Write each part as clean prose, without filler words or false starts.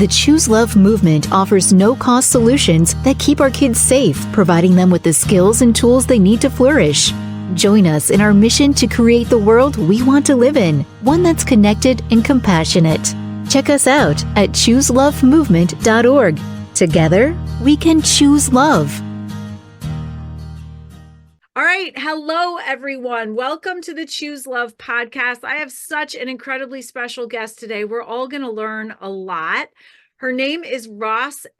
The Choose Love movement offers no-cost solutions that keep our kids safe, providing them with the skills and tools they need to flourish. Join us in our mission to create the world we want to live in, one that's connected and compassionate. Check us out at chooselovemovement.org. Together, we can choose love. All right. Hello, everyone. Welcome to the Choose Love podcast. I have such an incredibly special guest today. We're all going to learn a lot. Her name is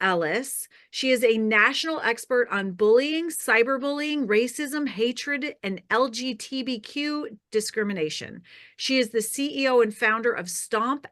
Ellis. She is a national expert on bullying, cyberbullying, racism, hatred, and LGBTQ discrimination. She is the CEO and founder of Stomp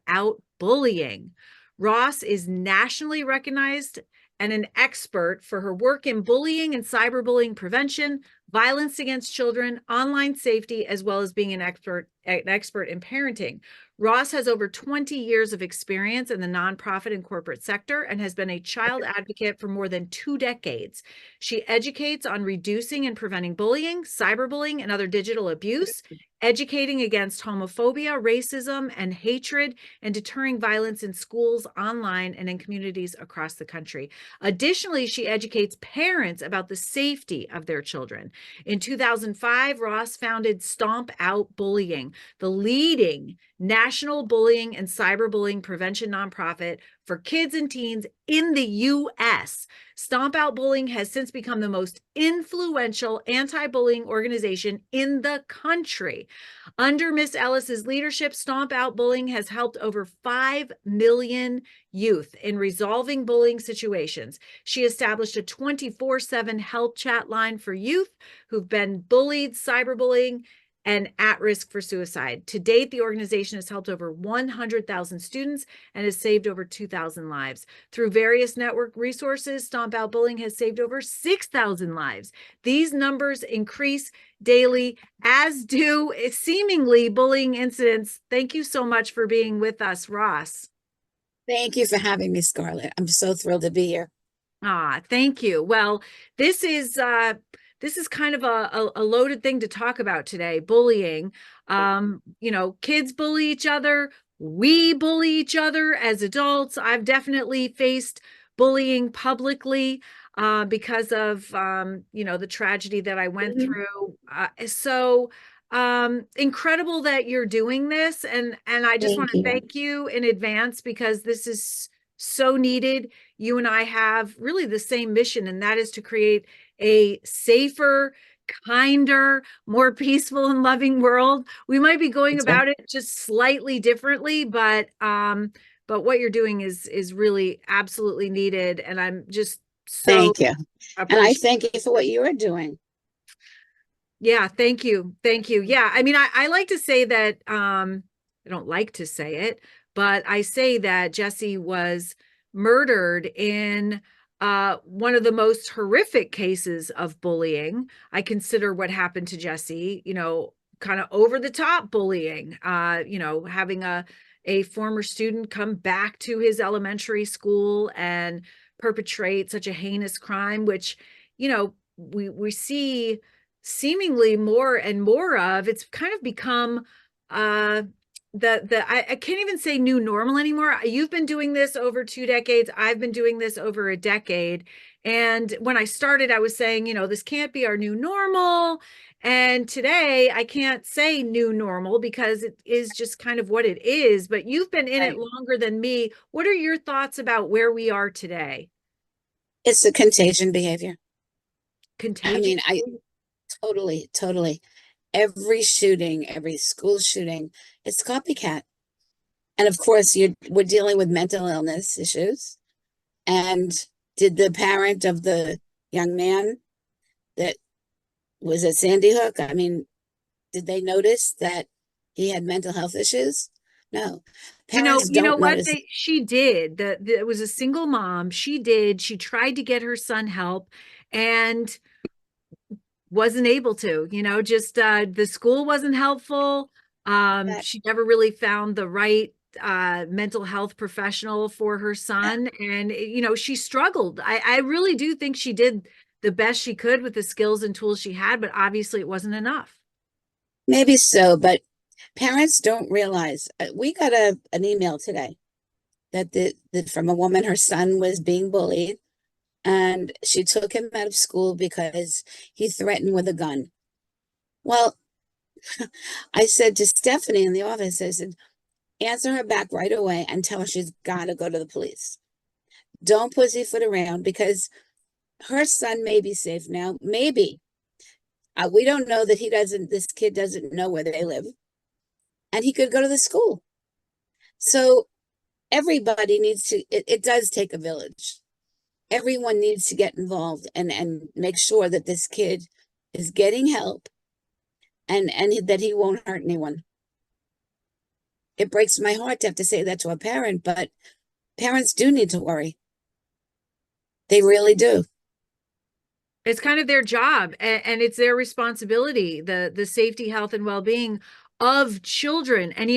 Bullying. Ross is nationally recognized and an expert for her work in bullying and cyberbullying prevention, violence against children, online safety, as well as being an expert in parenting. Ross has over 20 years of experience in the nonprofit and corporate sector and has been a child advocate for more than 2 decades. She educates on reducing and preventing bullying, cyberbullying, and other digital abuse, educating against homophobia, racism, and hatred, and deterring violence in schools, online, and in communities across the country. Additionally, she educates parents about the safety of their children. In 2005, Ross founded Stomp Out Bullying, the leading national bullying and cyberbullying prevention nonprofit for kids and teens in the U.S. Stomp Out Bullying has since become the most influential anti-bullying organization in the country. Under Miss Ellis's leadership, Stomp Out Bullying has helped over 5 million youth in resolving bullying situations. She established a 24/7 help chat line for youth who've been bullied, cyberbullying, and at risk for suicide. To date, the organization has helped over 100,000 students and has saved over 2,000 lives. Through various network resources, Stomp Out Bullying has saved over 6,000 lives. These numbers increase daily, as do seemingly bullying incidents. Thank you so much for being with us, Ross. Thank you for having me, Scarlett. I'm so thrilled to be here. Thank you. Well, this is kind of a loaded thing to talk about today, bullying. Kids bully each other. We bully each other as adults. I've definitely faced bullying publicly because of, the tragedy that I went through. Incredible that you're doing this. And I just want to thank you in advance because this is so needed. You and I have really the same mission, and that is to create a safer, kinder, more peaceful and loving world. We might be going about it just slightly differently, but what you're doing is really absolutely needed. And I'm just so thank you. And I thank you for what you are doing. Yeah, thank you. Thank you. Yeah, I mean, I like to say that, I don't like to say it, but I say that Jesse was murdered in one of the most horrific cases of bullying. I consider what happened to Jesse, kind of over the top bullying, having a former student come back to his elementary school and perpetrate such a heinous crime, which, we see seemingly more and more of. It's kind of become I can't even say new normal anymore. You've been doing this over 2 decades. I've been doing this over a decade. And when I started, I was saying, this can't be our new normal. And today I can't say new normal because it is just kind of what it is. But you've been in it longer than me. What are your thoughts about where we are today? It's a contagion behavior. Contagion? Totally. Every shooting, every school shooting, it's copycat. And of course, we're dealing with mental illness issues. And did the parent of the young man that was at Sandy Hook, did they notice that he had mental health issues? No. Parents don't notice. She did. It was a single mom. She tried to get her son help and wasn't able to, the school wasn't helpful. She never really found the right mental health professional for her son. And, she struggled. I really do think she did the best she could with the skills and tools she had, but obviously it wasn't enough. Maybe so, but parents don't realize. We got an email today that from a woman, her son was being bullied, and she took him out of school because he threatened with a gun. Well, I said to Stephanie in the office, I said, answer her back right away and tell her she's got to go to the police. Don't pussyfoot around, because her son may be safe now. Maybe. We don't know that this kid doesn't know where they live, and he could go to the school. So everybody needs to, it does take a village. Everyone needs to get involved and make sure that this kid is getting help, and that he won't hurt anyone. It breaks my heart to have to say that to a parent, but parents do need to worry. They really do. It's kind of their job, and it's their responsibility, the safety, health, and well-being of children. And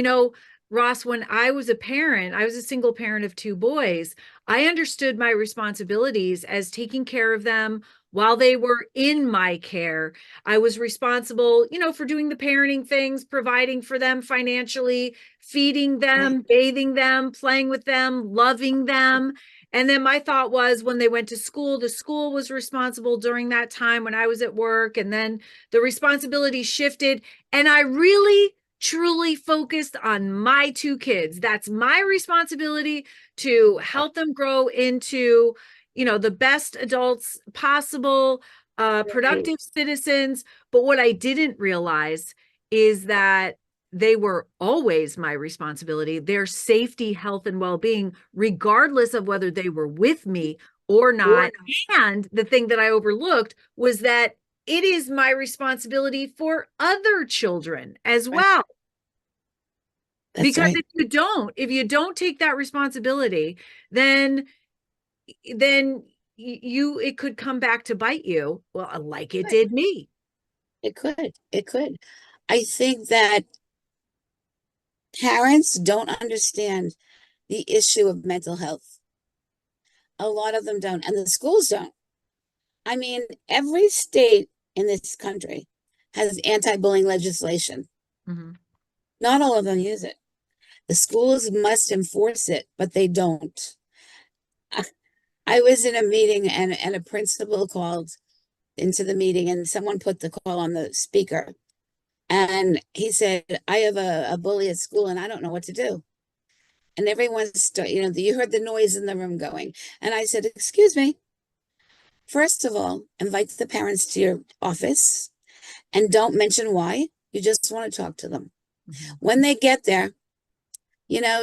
Ross, when I was a parent, I was a single parent of two boys. I understood my responsibilities as taking care of them while they were in my care. I was responsible, for doing the parenting things, providing for them financially, feeding them, bathing them, playing with them, loving them. And then my thought was, when they went to school, the school was responsible during that time when I was at work. And then the responsibility shifted. And I really, truly focused on my two kids. That's my responsibility, to help them grow into, the best adults possible, productive citizens. But what I didn't realize is that they were always my responsibility, their safety, health, and well-being, regardless of whether they were with me or not. And the thing that I overlooked was that it is my responsibility for other children as well. That's Because right. if you don't take that responsibility, then it could come back to bite you. Well, like it did me. It could. I think that parents don't understand the issue of mental health. A lot of them don't, and the schools don't. I mean, every state in this country has anti-bullying legislation. Mm-hmm. Not all of them use it. The schools must enforce it, but they don't. I was in a meeting, and a principal called into the meeting, and someone put the call on the speaker. And he said, I have a bully at school and I don't know what to do. And everyone's, you heard the noise in the room going. And I said, excuse me. First of all, invite the parents to your office and don't mention why. You just want to talk to them. Mm-hmm. When they get there,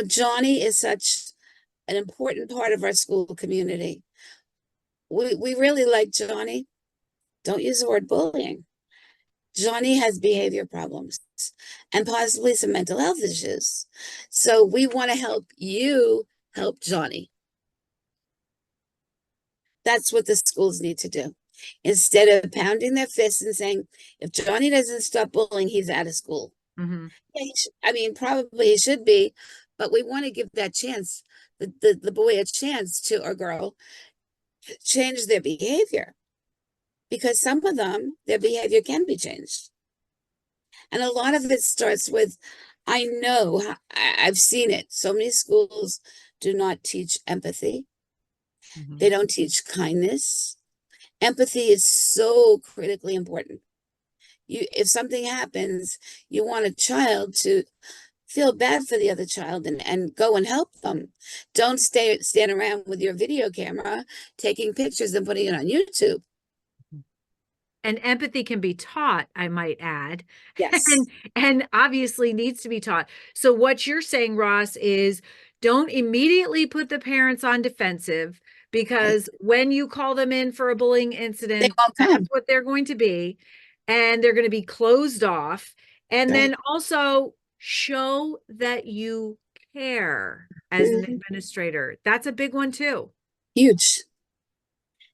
Johnny is such an important part of our school community. We really like Johnny. Don't use the word bullying. Johnny has behavior problems and possibly some mental health issues. So we want to help you help Johnny. That's what the schools need to do. Instead of pounding their fists and saying, if Johnny doesn't stop bullying, he's out of school. Mm-hmm. Yeah, probably he should be, but we want to give that chance, the boy a chance to, or girl, to change their behavior. Because some of them, their behavior can be changed. And a lot of it starts with, I know, I've seen it. So many schools do not teach empathy. Mm-hmm. They don't teach kindness. Empathy is so critically important. If something happens, you want a child to feel bad for the other child and go and help them. Don't stand around with your video camera taking pictures and putting it on YouTube. And empathy can be taught, I might add. Yes. And obviously needs to be taught. So what you're saying, Ross, is don't immediately put the parents on defensive, because when you call them in for a bullying incident, that's what they're going to be. And they're going to be closed off. And then also show that you care as an administrator. That's a big one too. Huge.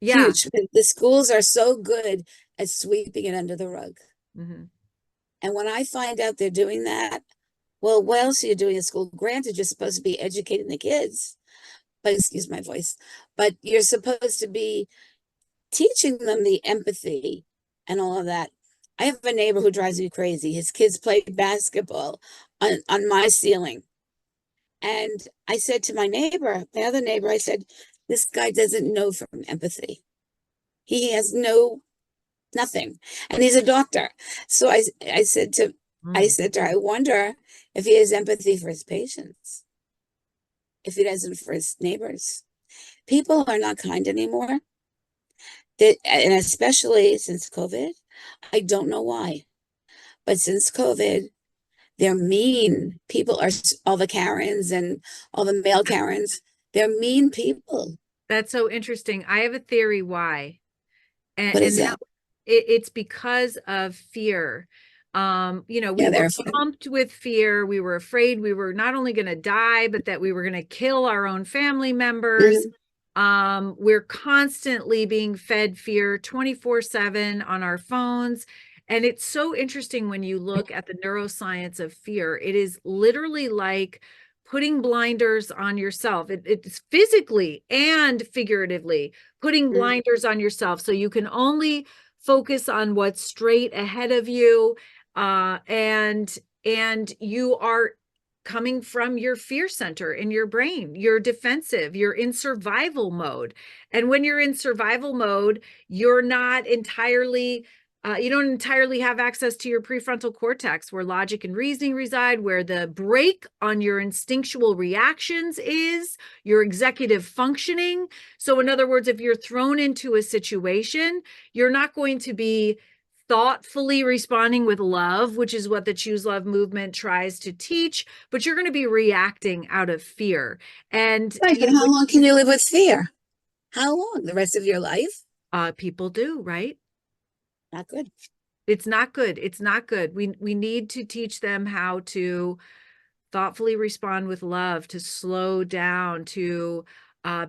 Yeah. Huge. The schools are so good at sweeping it under the rug. Mm-hmm. And when I find out they're doing that, well, what else are you doing at school? Granted, you're supposed to be educating the kids, but excuse my voice, but you're supposed to be teaching them the empathy and all of that. I have a neighbor who drives me crazy. His kids play basketball on my ceiling. And I said to my other neighbor, I said, this guy doesn't know from empathy. He has nothing. And he's a doctor. So I said to Mm. her, I wonder if he has empathy for his patients, if he doesn't for his neighbors. People are not kind anymore. And especially since COVID, I don't know why, but since COVID, they're mean. People are all the Karens and all the male Karens. They're mean people. That's so interesting. I have a theory why. What is And how that? it's because of fear. We Yeah, were they're fun. pumped with fear. We were afraid we were not only going to die, but that we were going to kill our own family members. Mhm. We're constantly being fed fear 24/7 on our phones. And it's so interesting when you look at the neuroscience of fear. It is literally like putting blinders on yourself. It's physically and figuratively putting Mhm. blinders on yourself so you can only focus on what's straight ahead of you, and you are coming from your fear center in your brain. You're defensive, you're in survival mode. And when you're in survival mode, you're not entirely you don't entirely have access to your prefrontal cortex, where logic and reasoning reside, where the brake on your instinctual reactions is, your executive functioning. So, in other words, if you're thrown into a situation, you're not going to be thoughtfully responding with love, which is what the Choose Love movement tries to teach, but you're going to be reacting out of fear. And, Right, but how long can you live with fear? How long? The rest of your life? people do, right? Not good. It's not good. It's not good. We need to teach them how to thoughtfully respond with love, to slow down, to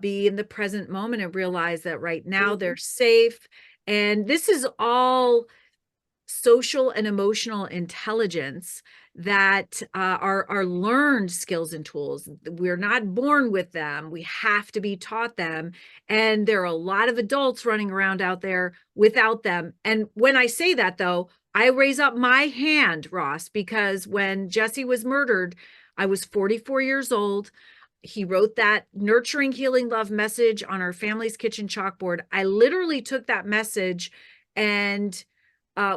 be in the present moment and realize that right now Mhm. they're safe. And this is all social and emotional intelligence that are learned skills and tools. We're not born with them. We have to be taught them. And there are a lot of adults running around out there without them. And when I say that, though, I raise up my hand, Ross, because when Jesse was murdered, I was 44 years old. He wrote that nurturing, healing, love message on our family's kitchen chalkboard. I literally took that message and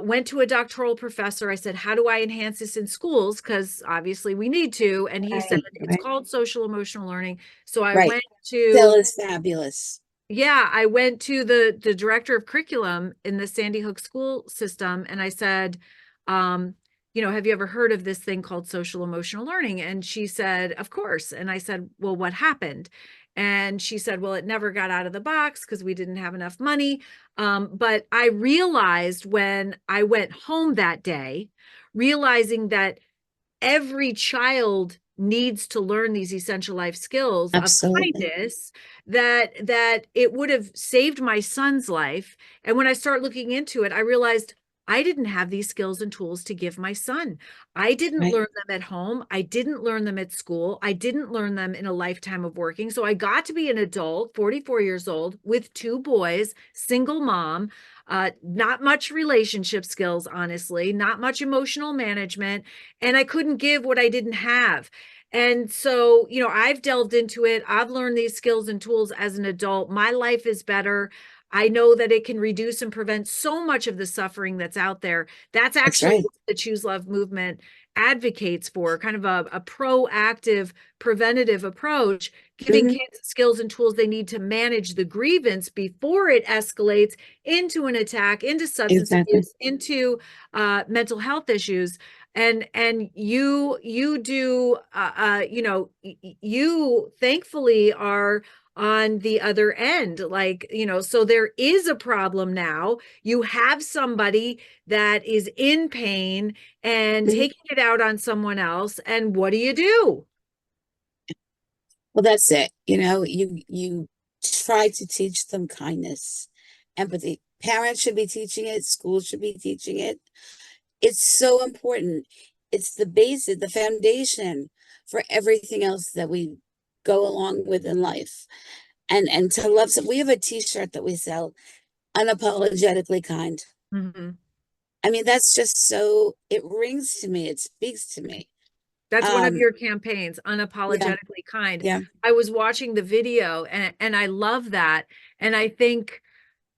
went to a doctoral professor. I said, how do I enhance this in schools? Because obviously we need to. And he said, Right, it's right, called social emotional learning. So I right. went to, Phil is fabulous. yeah, I went to the director of curriculum in the Sandy Hook school system. And I said, um, have you ever heard of this thing called social emotional learning? And she said, of course. And I said, well, what happened? And she said, well, it never got out of the box because we didn't have enough money. But I realized when I went home that day, realizing that every child needs to learn these essential life skills of Absolutely. kindness, that it would have saved my son's life. And when I start looking into it, I realized I didn't have these skills and tools to give my son. I didn't Right. learn them at home. I didn't learn them at school. I didn't learn them in a lifetime of working. So I got to be an adult, 44 years old, with two boys, single mom, not much relationship skills, honestly, not much emotional management, and I couldn't give what I didn't have. And so, I've delved into it. I've learned these skills and tools as an adult. My life is better. I know that it can reduce and prevent so much of the suffering that's out there. That's That's actually right. what the Choose Love movement advocates for, kind of a proactive, preventative approach, giving Hmm. kids skills and tools they need to manage the grievance before it escalates into an attack, into substance Exactly. abuse, into mental health issues. And you do you thankfully are on the other end, like, so there is a problem now. You have somebody that is in pain and Mhm. taking it out on someone else, and what do you do? Well, that's it. You try to teach them kindness, empathy. Parents should be teaching it, schools should be teaching it. It's so important. It's the basis, the foundation for everything else that we go along with in life. And to love some, we have a t-shirt that we sell, unapologetically kind. Mhm. I mean, that's just so, it rings to me, it speaks to me. That's one of Um, your campaigns, yeah, unapologetically kind. yeah, I was watching the video and I love that. And I think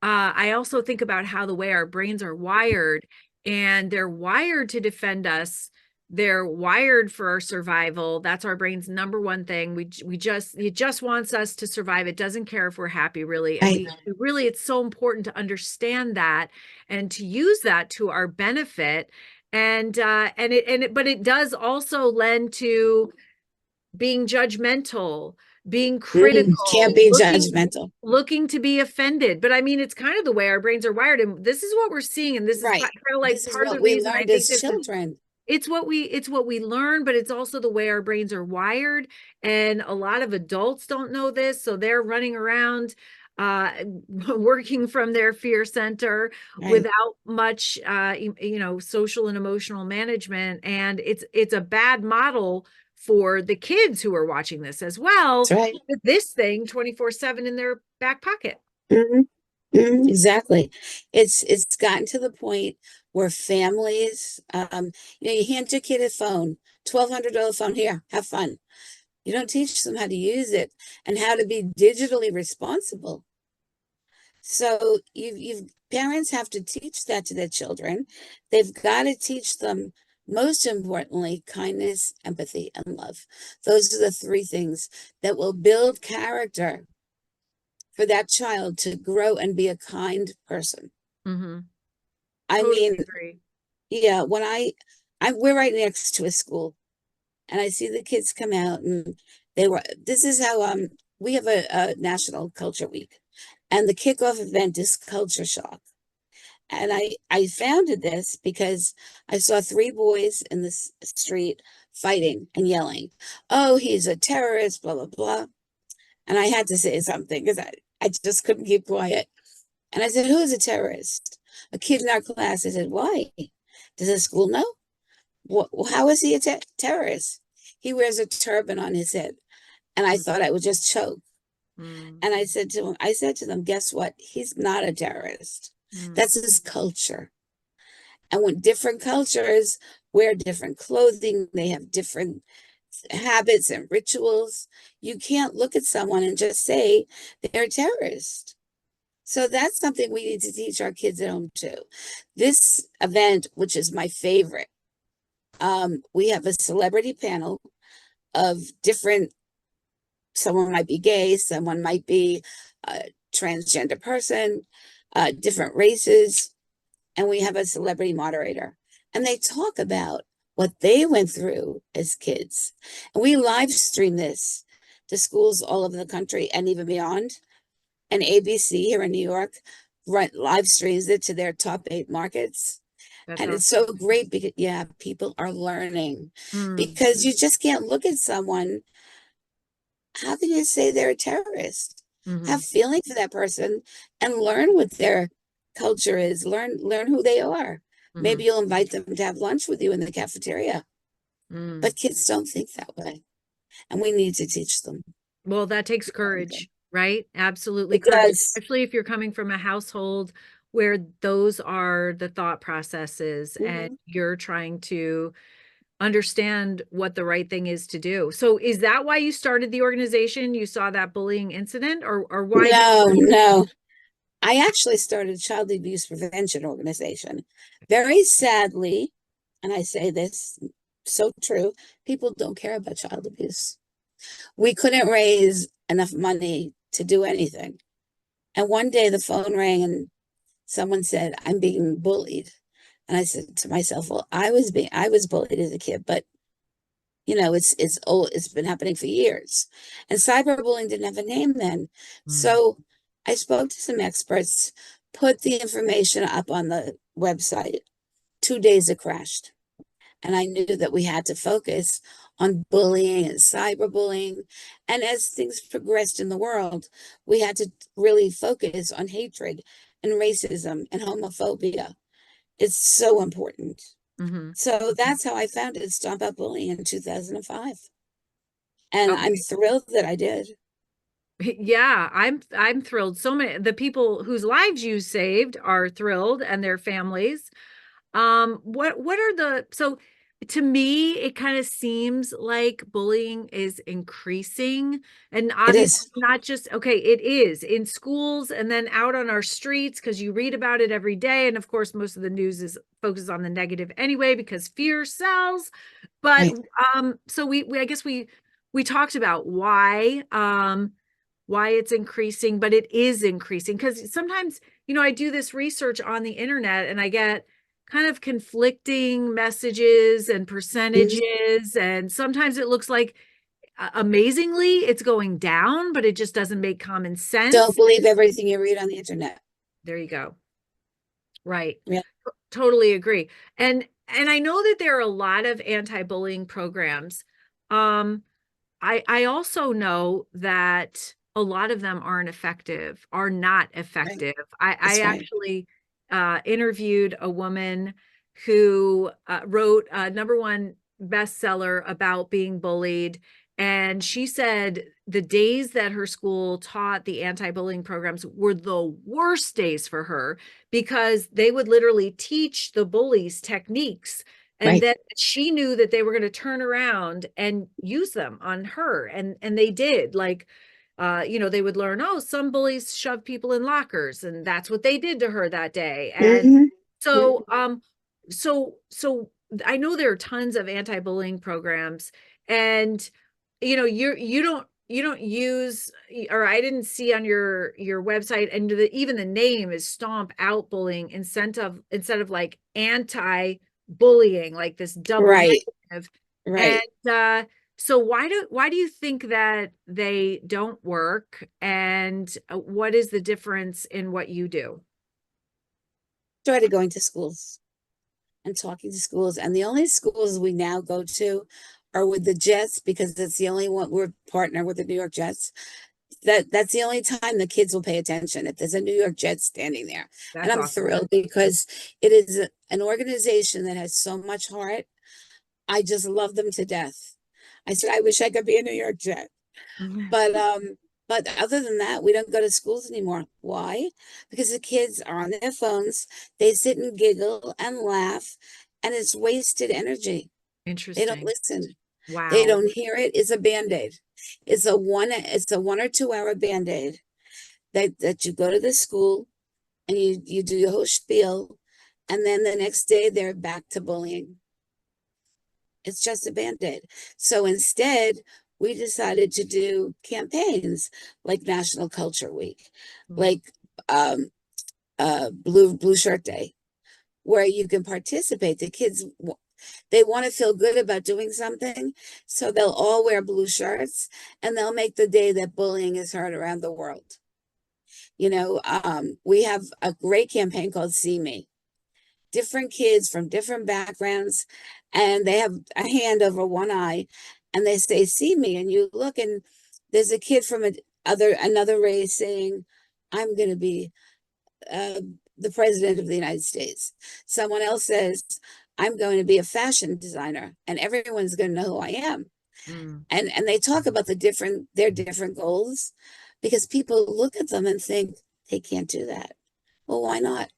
I also think about how the way our brains are wired, and they're wired to defend us. They're wired for our survival. That's our brain's number one thing. It just wants us to survive. It doesn't care if we're happy, really. And right, we really, it's so important to understand that and to use that to our benefit. But it does also lend to being judgmental, being can't critical, be looking judgmental. looking to be offended. But I mean, it's kind of the way our brains are wired, and this is what we're seeing, and this is Right. kind of like This is part of the what we reason I learned think as this is children. it's what we learn, but it's also the way our brains are wired. And a lot of adults don't know this, so they're running around working from their fear center Right. without much social and emotional management. And it's a bad model for the kids who are watching this as well, That's right. with this thing 24/7 in their back pocket. Hmm. Exactly. It's gotten to the point where families, you hand your kid a phone, $1,200 phone, here, have fun. You don't teach them how to use it and how to be digitally responsible. So you've parents have to teach that to their children. They've got to teach them, most importantly, kindness, empathy, and love. Those are the three things that will build character for that child to grow and be a kind person. Mm-hmm. I Totally mean, agree. yeah, when we're right next to a school, and I see the kids come out, and this is how we have a National Culture Week, and the kickoff event is Culture Shock. And I founded this because I saw three boys in the street fighting and yelling, "Oh, he's a terrorist, blah blah blah." And I had to say something because I just couldn't keep quiet. And I said, "Who is a terrorist?" A kid in our class. I said, "Why? Does the school know? How is he a terrorist? He wears a turban on his head." And I thought I would just choke. Mm-hmm. And I said to them, "Guess what? He's not a terrorist. That's his culture." And when different cultures wear different clothing, they have different habits and rituals. You can't look at someone and just say they're a terrorist. So that's something we need to teach our kids at home too. This event, which is my favorite, we have a celebrity panel of different, someone might be gay, someone might be a transgender person, different races, and we have a celebrity moderator. And they talk about what they went through as kids. And we live stream this to schools all over the country and even beyond. And ABC here in New York live streams it to their top 8 markets. That's And it's awesome. so great because, yeah, people are learning, Mm. because you just can't look at someone. How can you say they're a terrorist? Mm-hmm. Have feeling for that person and learn what their culture is. Learn who they are. Mm-hmm. Maybe you'll invite them to have lunch with you in the cafeteria. Mm. But kids don't think that way, and we need to teach them. Well, that takes courage, right? Absolutely It courage, does. especially if you're coming from a household where those are the thought processes and Mhm. you're trying to understand what the right thing is to do. So is that why you started the organization? You saw that bullying incident, or why did No, no. I actually started a child abuse prevention organization. Very sadly, and I say this so true, people don't care about child abuse. We couldn't raise enough money to do anything. And one day the phone rang and someone said, "I'm being bullied." And I said to myself, "Well, I was bullied as a kid, but it's old, it's been happening for years." And cyberbullying didn't have a name then. Mm. So I spoke to some experts, put the information up on the website. 2 days it crashed. And I knew that we had to focus on bullying and cyberbullying. And as things progressed in the world, we had to really focus on hatred and racism and homophobia. It's so important. Mm-hmm. So that's how I founded Stomp Out Bullying in 2005. And I'm Okay. thrilled that I did. Yeah, I'm thrilled. So many the people whose lives you saved are thrilled, and their families. What are the so to me, it kind of seems like bullying is increasing. And It obviously, is. not just, okay, it is in schools and then out on our streets because you read about it every day. And of course, most of the news is focuses on the negative anyway because fear sells. But Right. so we I guess we talked about why it's increasing, but it is increasing because sometimes, I do this research on the internet and I get kind of conflicting messages and Mhm. percentages. And sometimes it looks like amazingly it's going down, but it just doesn't make common Don't sense. believe everything you read on the internet. There you go. Right. Yeah. Totally agree. And I know that there are a lot of anti-bullying programs. Um, I also know that a lot of them are not Right. effective. I That's right. actually interviewed a woman who wrote a number one bestseller about being bullied. And she said the days that her school taught the anti-bullying programs were the worst days for her because they would literally teach the bullies techniques and Right. then she knew that they were going to turn around and use them on her, and they did. Like they would learn, oh, some bullies shove people in lockers, and that's what they did to her that day. And Hmm. so so I know there are tons of anti-bullying programs, and you don't use, or I didn't see on your website, and even the name is Stomp Out Bullying instead of like anti-bullying, like this double Right. negative. And Right. so why do you think that they don't work, and what is the difference in what you do? Started going to schools and talking to schools, and the only schools we now go to are with the Jets because it's the only one we're partner with the New York Jets. That's the only time the kids will pay attention if there's a New York Jets standing there. And That's I'm awesome. thrilled because it is an organization that has so much heart. I just love them to death. I said I wish I could be a New York Jet. But other than that, we don't go to schools anymore. Why? Because the kids are on their phones, they sit and giggle and laugh, and it's wasted energy. They don't Interesting. listen. They Wow. don't hear it. It's a band-aid. It's a 1 or 2 hour band-aid that you go to the school and you do your whole spiel, and then the next day they're back to bullying. It's just a band-aid. So instead, we decided to do campaigns like National Culture Week, Mm. like um, Blue Shirt Day, where you can participate. The kids, they want to feel good about doing something, so they'll all wear blue shirts, and they'll make the day that bullying is heard around the world. We have a great campaign called See Me. Different kids from different backgrounds, and they have a hand over one eye, and they say, "See me," and you look, and there's a kid from another race saying, "I'm going to be uh, the president of the United States." Someone else says, "I'm going to be a fashion designer," and everyone's going to know who I am. Mm. And they talk about their different goals, because people look at them and think they can't do that. Well, why not?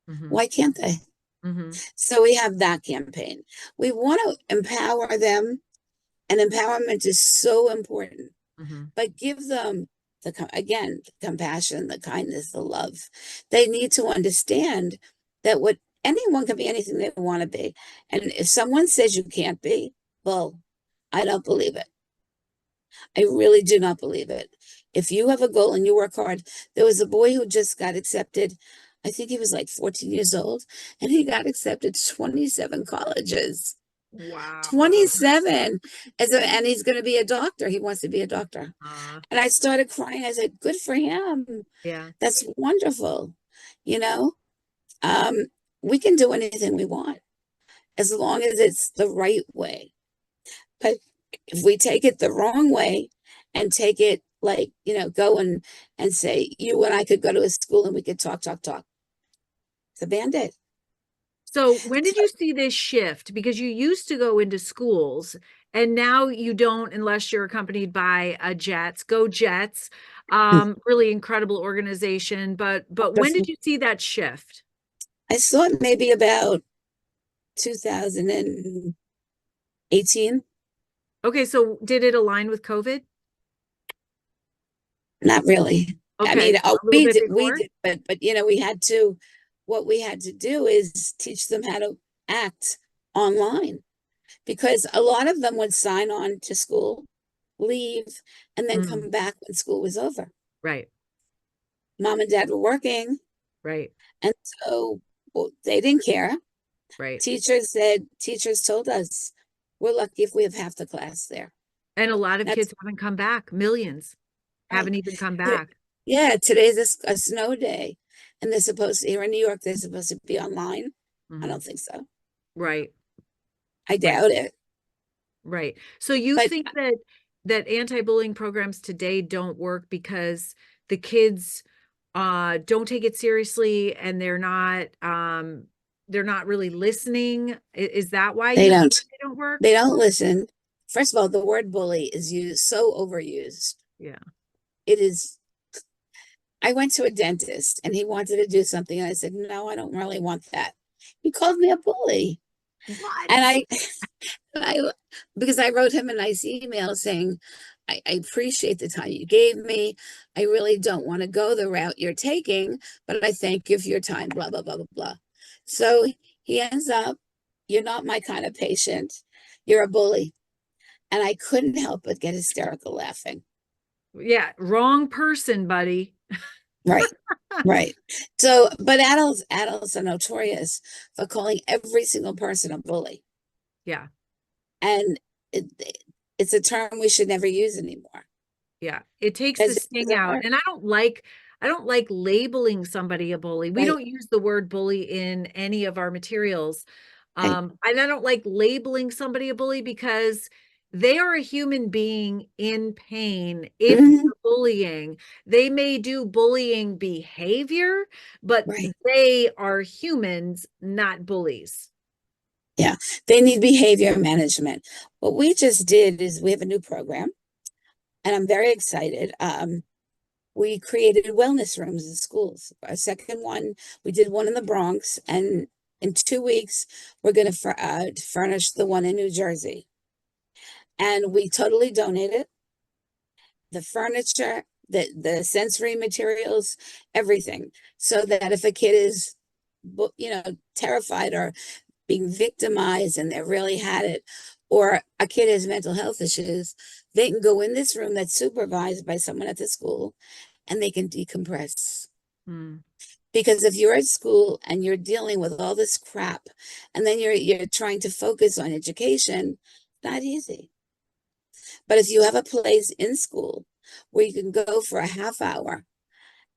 Hmm. Why can't they? Hmm. So we have that campaign. We want to empower them, and empowerment is so important, Hmm. but give them again, the compassion, the kindness, the love. They need to understand that what anyone can be anything they want to be. And if someone says you can't be, well, I don't believe it. I really do not believe it. If you have a goal and you work hard, there was a boy who just got accepted. I think he was like 14 years old, and he got accepted to 27 colleges. Wow. 27. And he's going to be a doctor. He wants to be a doctor. Uh, And I started crying. I said, good for him. yeah. That's wonderful. You know, um, we can do anything we want as long as it's the right way. But if we take it the wrong way and take it like, go and say, you and I could go to a school and we could talk. It's a band-aid. So when did you see this shift? Because you used to go into schools and now you don't unless you're accompanied by a Jets. Go Jets. Really incredible organization. But when did you see that shift? I saw it maybe about 2010, 18. Okay, so did it align with COVID? Not really. I Okay, mean, so a little bit we before? did, but we had to, what we had to do is teach them how to act online, because a lot of them would sign on to school, leave, and then Mm, come back when school was over. right, Mom and dad were working, right, and so, well, they didn't care. right. Teachers told us, we're lucky if we have half the class there. And a lot of That's kids haven't come back. Millions right. haven't even come Yeah, back. yeah, today's a snow day, and they're supposed to, here in New York, they're supposed to be online. I Hmm. don't think so. Right, I right, doubt it. right. So you But think that anti-bullying programs today don't work because the kids don't take it seriously and they're not really listening? Is that why they you feel don't. like they don't work? They don't listen. First of all, the word bully is used so overused. Yeah. It is. I went to a dentist and he wanted to do something, and I said, "No, I don't really want that." He called me a bully, and What? I, because I wrote him a nice email saying, I appreciate the time you gave me. I really don't want to go the route you're taking, but I thank you for your time, blah, blah, blah, blah, blah. So he ends up, you're not my kind of patient. You're a bully. And I couldn't help but get hysterical laughing. Yeah, wrong person, buddy. Right. Right. So, but adults are notorious for calling every single person a bully. Yeah. And it, it's a term we should never use anymore. Yeah. It takes the Because it sting doesn't out. work. And I don't like labeling somebody a bully. We Right. don't use the word bully in any of our materials. Right. And I don't like labeling somebody a bully because they are a human being in pain. If Mhm. they're bullying, they may do bullying behavior, but Right. they are humans, not bullies. Yeah. They need behavior management. What we just did is we have a new program, and I'm very excited. We created wellness rooms in schools. Our second one, we did one in the Bronx, and in 2 weeks, we're going to furnish the one in New Jersey. And we totally donated the furniture, the sensory materials, everything, so that if a kid is, terrified or being victimized and they really had it, or a kid has mental health issues, they can go in this room that's supervised by someone at the school and they can decompress. Hmm. Because if you're at school and you're dealing with all this crap and then you're trying to focus on education, not easy. But if you have a place in school where you can go for a half hour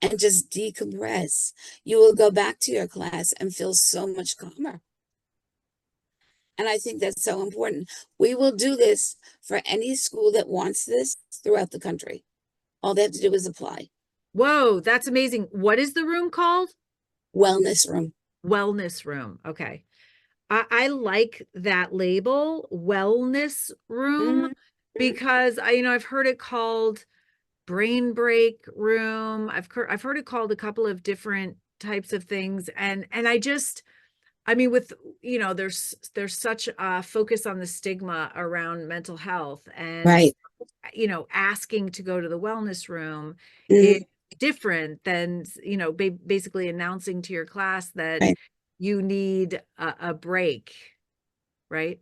and just decompress, you will go back to your class and feel so much calmer. And I think that's so important. We will do this for any school that wants this throughout the country. All they have to do is apply. Whoa, that's amazing. What is the room called? Wellness room. Wellness room. Okay. I like that label, wellness room, Mhm. because I've heard it called brain break room. I've heard it called a couple of different types of things. And I mean, with, there's such a focus on the stigma around mental health, and, Right. asking to go to the wellness room is Mhm. different than, basically announcing to your class that Right. you need a break, right?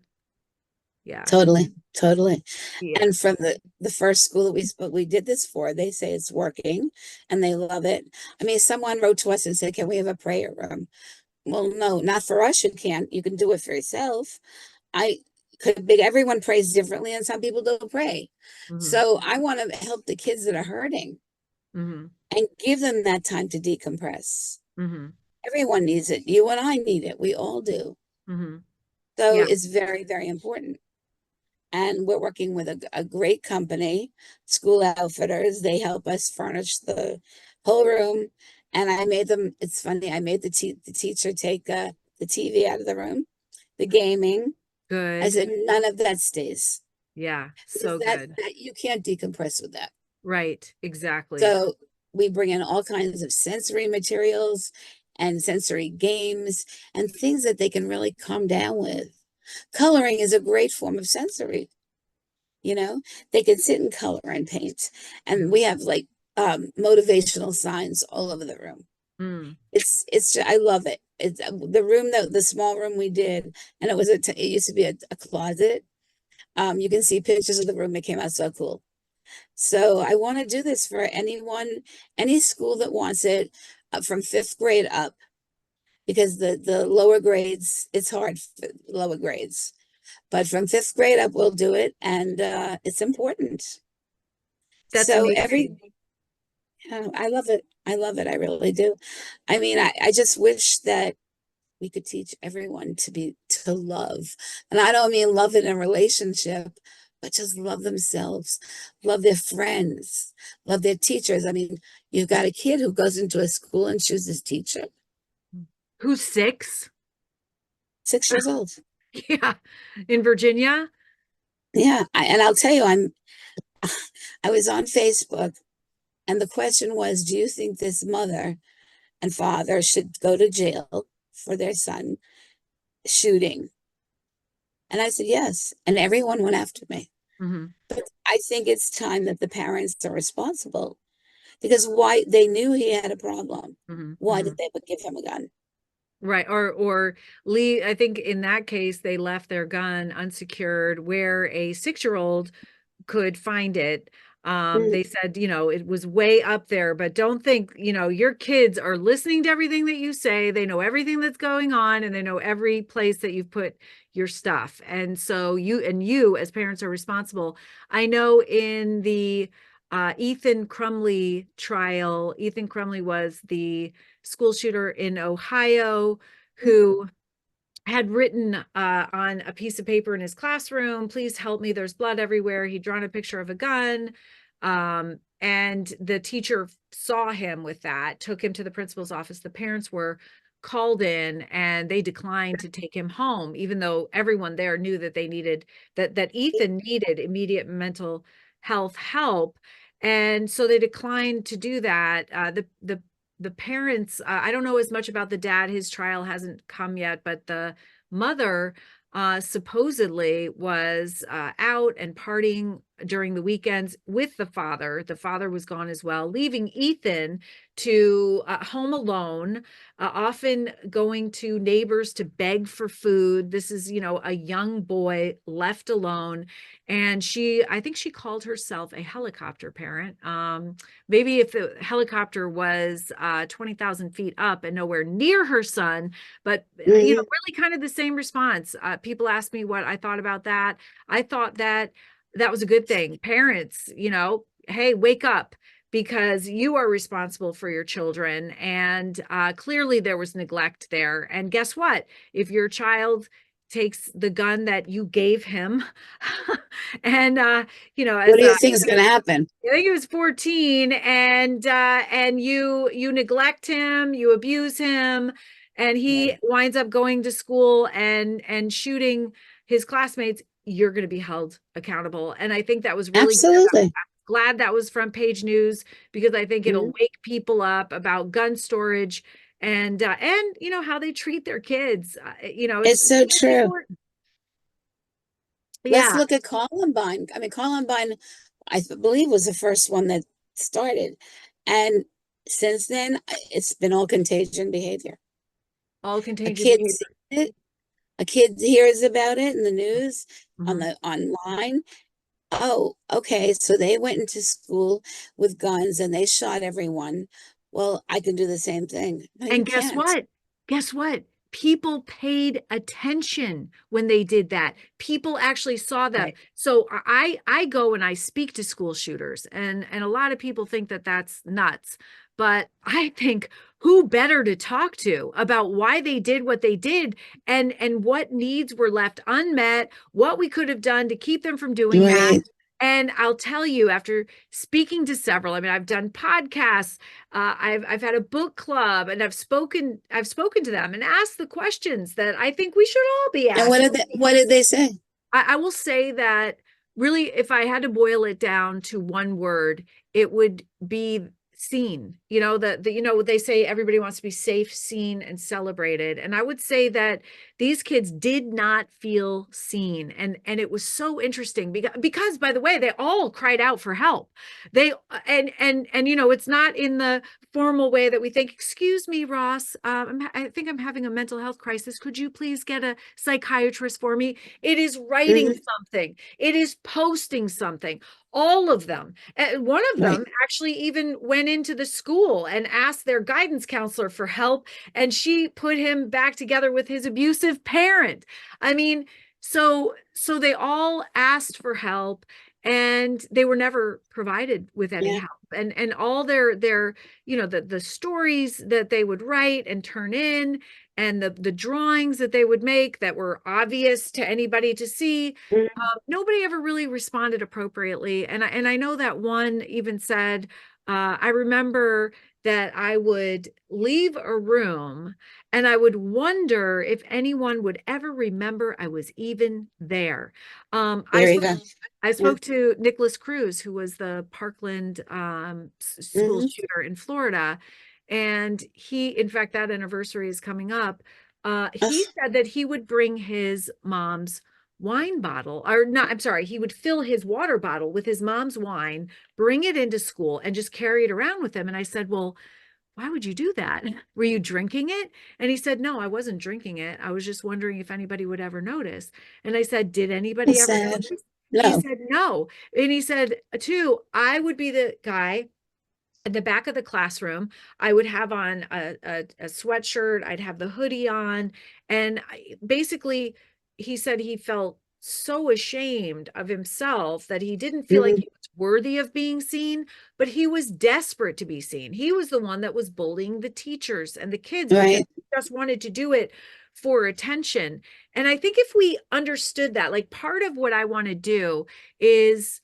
Yeah. Totally. Totally. Yeah. And from the first school that we did this for, they say it's working and they love it. I mean, someone wrote to us and said, "Can we have a prayer room?" Well, no, not for us. You can't. You can do it for yourself. I could be, everyone prays differently, and some people don't pray. Hmm. So I want to help the kids that are hurting Hmm. and give them that time to decompress. Hmm. Everyone needs it. You and I need it. We all do. Hmm. So Yeah. it's very, very important. And we're working with a great company, School Outfitters. They help us furnish the whole room. And I made them, it's funny, I made the teacher take the TV out of the room, the gaming. I Good. said, none of that stays, Yeah. because So good. that you can't decompress with that. Right. Exactly. So we bring in all kinds of sensory materials and sensory games and things that they can really calm down with. Coloring is a great form of sensory, you know, they can sit and color and paint. And we have like motivational signs all over the room. Mm. I love it. It's the room, the small room we did, and it used to be a closet. You can see pictures of the room. It came out so cool. So I want to do this for any school that wants it, from fifth grade up, because the lower grades, it's hard for lower grades, but from fifth grade up, we'll do it, and it's important. That's So amazing. I love it. I love it. I really do. I mean, I just wish that we could teach everyone to love. And I don't mean love in a relationship, but just love themselves, love their friends, love their teachers. I mean, you've got a kid who goes into a school and chooses teacher, Who's 6? 6 years old. Yeah. In Virginia? Yeah. And I'll tell you, I was on Facebook, and the question was, do you think this mother and father should go to jail for their son shooting? And I said, yes. And everyone went after me. Mm-hmm. But I think it's time that the parents are responsible, because why they knew he had a problem. Mm-hmm. Why Mm-hmm. did they give him a gun? Right. Or Lee, I think in that case, they left their gun unsecured where a 6-year-old could find it. They said, it was way up there, but don't think, your kids are listening to everything that you say. They know everything that's going on, and they know every place that you've put your stuff. And so you as parents are responsible. I know in the Ethan Crumley trial, Ethan Crumley was the school shooter in Ohio who had written on a piece of paper in his classroom, please help me, there's blood everywhere. He'd drawn a picture of a gun. And the teacher saw him with that, took him to the principal's office. The parents were called in, and they declined to take him home, even though everyone there knew that they needed, that Ethan needed immediate mental health help. And so they declined to do that. The parents, I don't know as much about the dad. His trial hasn't come yet, but the mother supposedly was out and partying during the weekends with the father. The father was gone as well, leaving Ethan to home alone, often going to neighbors to beg for food. This is, a young boy left alone. And I think she called herself a helicopter parent. Maybe if the helicopter was 20,000 feet up and nowhere near her son, but, really kind of the same response. People ask me what I thought about that. I thought that was a good thing. Parents, hey, wake up, because you are responsible for your children. And clearly there was neglect there. And guess what? If your child takes the gun that you gave him and what do you think is going to happen? I think he was 14, and you neglect him, you abuse him, and he winds up going to school and shooting his classmates, you're going to be held accountable. And I think that was really Absolutely. glad that was front page news, because I think it'll wake people up about gun storage and how they treat their kids. It's so true. Important. Let's Yeah. look at Columbine. I mean, Columbine, I believe, was the first one that started. And since then, it's been all contagion behavior. All A contagion kid behavior. sees it, a kid hears about it in the news, on the online. Oh, okay. So they went into school with guns and they shot everyone. Well, I can do the same thing. No, you And guess can't. what? Guess what? People paid attention when they did that. People actually saw them. Right. So I go and I speak to school shooters, and a lot of people think that that's nuts. But I think, who better to talk to about why they did what they did, and what needs were left unmet, what we could have done to keep them from doing that. Right. And I'll tell you, after speaking to several, I mean, I've done podcasts, I've had a book club, and I've spoken to them and asked the questions that I think we should all be And asking. what did they say? I will say that, really, if I had to boil it down to one word, it would be seen. They say everybody wants to be safe, seen, and celebrated. And I would say that these kids did not feel seen. And it was so interesting because by the way, they all cried out for help. They and it's not in the formal way that we think, excuse me, Ross, I think I'm having a mental health crisis. Could you please get a psychiatrist for me? It is writing something. It is posting something. All of them. And one of them actually even went into the school and asked their guidance counselor for help. And she put him back together with his abusive parent. I mean, so they all asked for help and they were never provided with any help. And all their the stories that they would write and turn in and the drawings that they would make that were obvious to anybody to see, nobody ever really responded appropriately. And I know that one even said, I remember that I would leave a room and I would wonder if anyone would ever remember I was even there. I spoke to Nicholas Cruz, who was the Parkland school shooter in Florida. And in fact, that anniversary is coming up. He said that he would bring his mom's wine bottle, or not, I'm sorry, he would fill his water bottle with his mom's wine, bring it into school and just carry it around with him. And I said, well, why would you do that? Were you drinking it? And he said, no, I wasn't drinking it. I was just wondering if anybody would ever notice. And I said, did anybody ever notice? He said, no. And he said, too, I would be the guy at the back of the classroom. I would have on a sweatshirt. I'd have the hoodie on. And basically, he said he felt so ashamed of himself that he didn't feel like he was worthy of being seen, but he was desperate to be seen. He was the one that was bullying the teachers and the kids because he just wanted to do it for attention. And I think if we understood that, like part of what I want to do is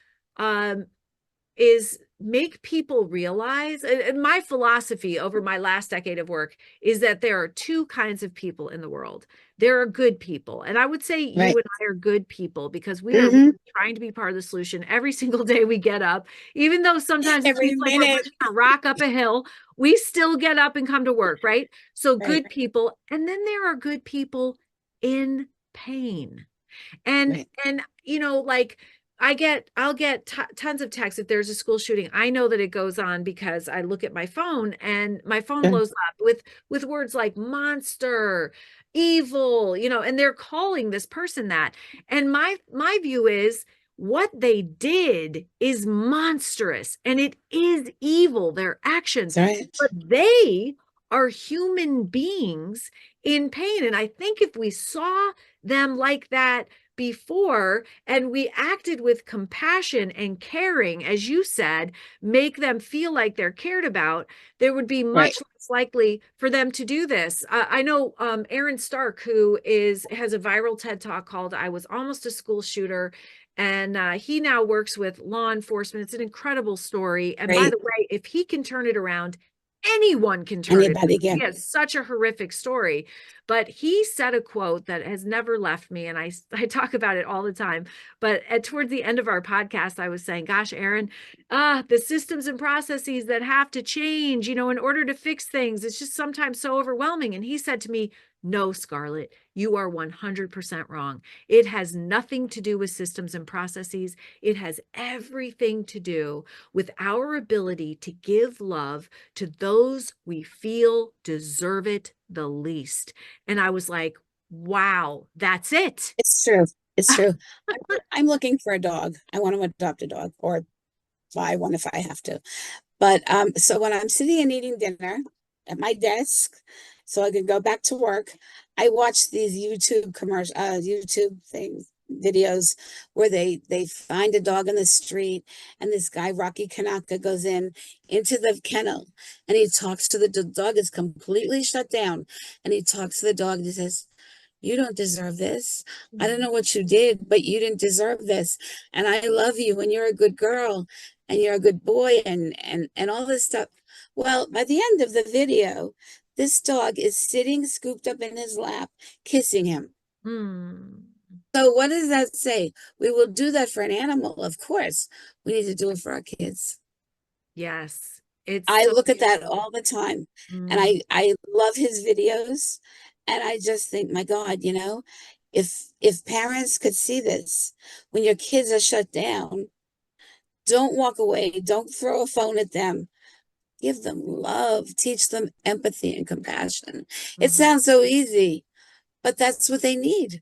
make people realize, and my philosophy over my last decade of work is that there are two kinds of people in the world. There are good people. And I would say you and I are good people because we are really trying to be part of the solution every single day we get up, even though sometimes it feels like we're pushing a rock up a hill, we still get up and come to work, right? So good people. And then there are good people in pain. And like I'll get tons of texts if there's a school shooting. I know that it goes on because I look at my phone and my phone blows up with words like monster, evil, and they're calling this person that. And my view is what they did is monstrous and it is evil, their actions, but they are human beings in pain. And I think if we saw them like that before and we acted with compassion and caring, as you said, make them feel like they're cared about, there would be much less likely for them to do this. I know Aaron Stark, who has a viral TED Talk called I Was Almost a School Shooter. And he now works with law enforcement. It's an incredible story. And by the way, if he can turn it around, anyone can turn it around. He has such a horrific story. But he said a quote that has never left me. And I talk about it all the time. But towards the end of our podcast, I was saying, gosh, Aaron, the systems and processes that have to change, in order to fix things, it's just sometimes so overwhelming. And he said to me, no, Scarlett, you are 100% wrong. It has nothing to do with systems and processes. It has everything to do with our ability to give love to those we feel deserve it the least. And I was like, wow, that's it. It's true. It's true. I'm looking for a dog. I want to adopt a dog or buy one if I have to. But so when I'm sitting and eating dinner at my desk, so I can go back to work, I watch these YouTube videos where they find a dog in the street and this guy, Rocky Kanaka, goes into the kennel and he talks to the dog is completely shut down. And he talks to the dog and he says, you don't deserve this. I don't know what you did, but you didn't deserve this. And I love you and you're a good girl and you're a good boy and all this stuff. Well, by the end of the video, this dog is sitting scooped up in his lap, kissing him. So what does that say? We will do that for an animal, of course. We need to do it for our kids. Yes. It's I so look at that beautiful. all the time, and Mm, I love his videos, and I just think, my God, if parents could see this when your kids are shut down, don't walk away, don't throw a phone at them. Give them love, teach them empathy and compassion. It mhm. sounds so easy, but that's what they need.